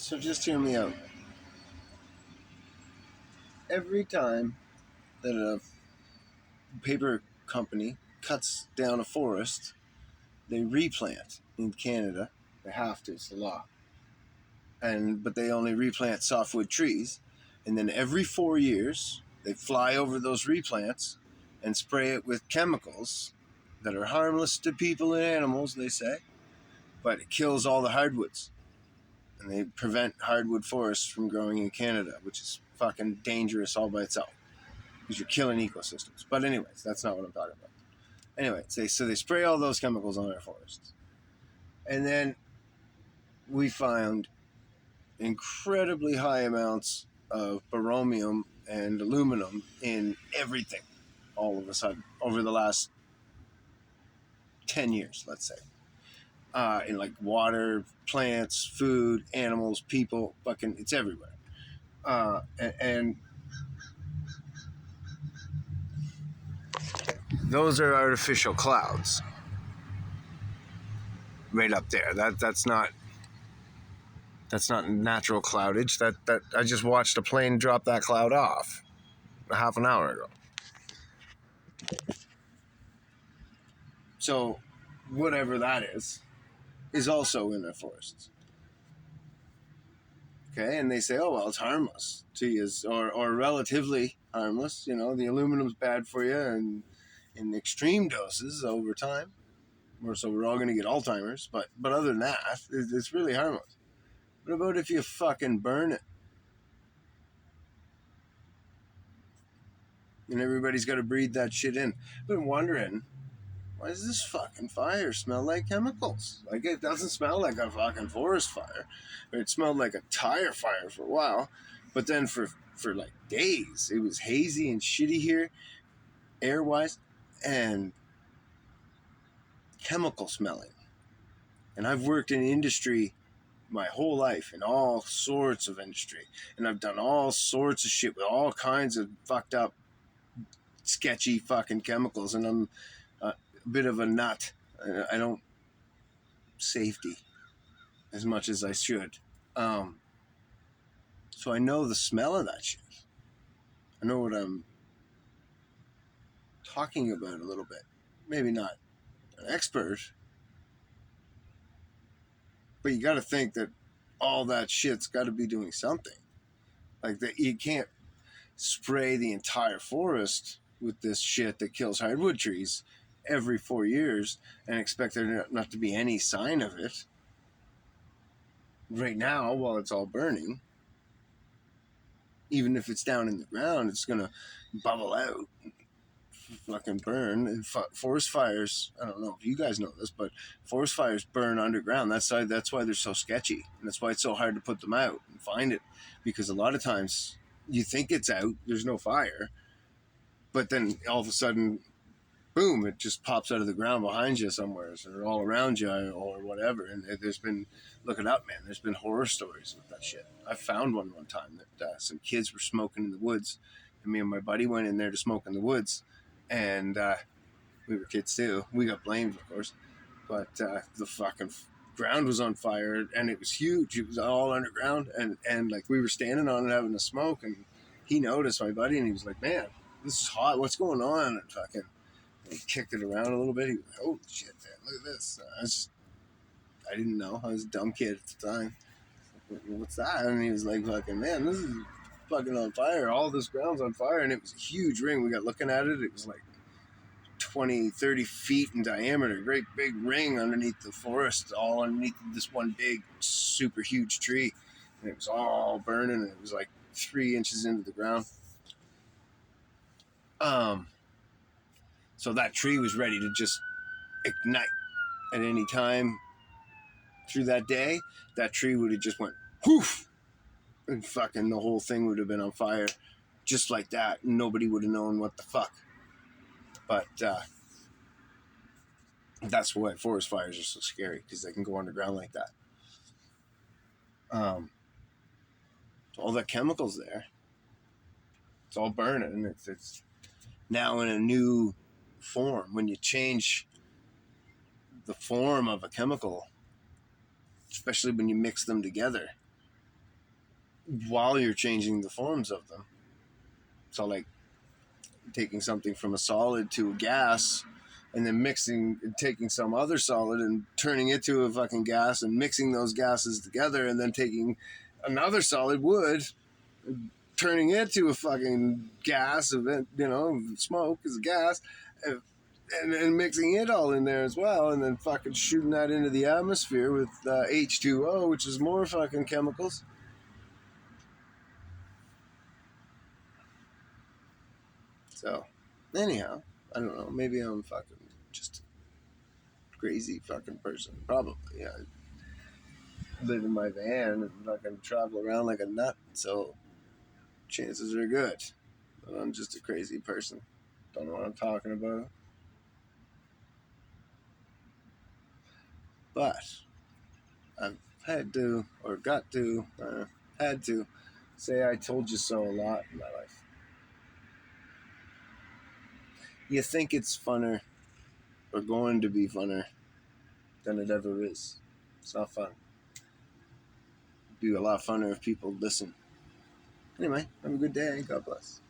So just hear me out. Every time that a paper company cuts down a forest, they replant in Canada. They have to, it's the law. But they only replant softwood trees. And then every 4 years, they fly over those replants and spray it with chemicals that are harmless to people and animals, they say, but it kills all the hardwoods. And they prevent hardwood forests from growing in Canada, which is fucking dangerous all by itself because you're killing ecosystems. But anyways, that's not what I'm talking about. Anyway, so they spray all those chemicals on our forests. And then we found incredibly high amounts of boromium and aluminum in everything all of a sudden over the last 10 years, let's say. In like water, plants, food, animals, people, fucking, it's everywhere. And those are artificial clouds right up there. That's not natural cloudage. That I just watched a plane drop that cloud off a half an hour ago. So whatever that is also in the forests. Okay, and they say, oh well, it's harmless to you, or relatively harmless. You know, the aluminum's bad for you, and in extreme doses over time, or so we're all going to get Alzheimer's. But other than that, it's really harmless. What about if you fucking burn it? And everybody's got to breathe that shit in. I've been wondering, why does this fucking fire smell like chemicals? Like, it doesn't smell like a fucking forest fire. It smelled like a tire fire for a while. But then for like days, it was hazy and shitty here, air-wise, and chemical smelling. And I've worked in industry my whole life, in all sorts of industry. And I've done all sorts of shit with all kinds of fucked up, sketchy fucking chemicals. And I'm a bit of a nut. I don't safety as much as I should. So I know the smell of that shit. I know what I'm talking about a little bit. Maybe not an expert, but you got to think that all that shit's got to be doing something. Like that, you can't spray the entire forest with this shit that kills hardwood trees every 4 years and expect there not to be any sign of it. Right now, while it's all burning, even if it's down in the ground, it's gonna bubble out, fucking burn. And forest fires, I don't know if you guys know this, but forest fires burn underground. That's why they're so sketchy, and that's why it's so hard to put them out and find it, because a lot of times you think it's out, there's no fire, but then all of a sudden, boom, it just pops out of the ground behind you somewhere, or all around you, or whatever. And there's been, look it up, man, there's been horror stories with that shit. I found one time that some kids were smoking in the woods, and me and my buddy went in there to smoke in the woods, and we were kids too. We got blamed, of course, but the fucking ground was on fire, and it was huge. It was all underground, and like we were standing on it having a smoke, and he noticed, my buddy, and he was like, man, this is hot, what's going on? And fucking he kicked it around a little bit. He was like, oh shit, man, look at this. I didn't know. I was a dumb kid at the time. What's that? And he was like, fucking, man, this is fucking on fire. All this ground's on fire. And it was a huge ring. We got looking at it. It was like 20, 30 feet in diameter. Great big ring underneath the forest, all underneath this one big, super huge tree. And it was all burning. And it was like 3 inches into the ground. So that tree was ready to just ignite at any time through that day. That tree would have just went whoof, and fucking the whole thing would have been on fire just like that. Nobody would have known what the fuck. But that's why forest fires are so scary, because they can go underground like that. All that chemicals there, it's all burning. It's now in a new form. When you change the form of a chemical, especially when you mix them together, while you're changing the forms of them. So, like taking something from a solid to a gas, and then taking some other solid and turning it to a fucking gas, and mixing those gases together, and then taking another solid wood, turning it to a fucking gas, smoke is a gas, and mixing it all in there as well, and then fucking shooting that into the atmosphere with H2O, which is more fucking chemicals. So, anyhow, I don't know. Maybe I'm fucking just a crazy fucking person. Probably, yeah. I live in my van and fucking travel around like a nut, so chances are good. But I'm just a crazy person. Don't know what I'm talking about. But I've had to say I told you so a lot in my life. You think it's funner, or going to be funner, than it ever is. It's not fun. It'd be a lot funner if people listen. Anyway, have a good day. God bless.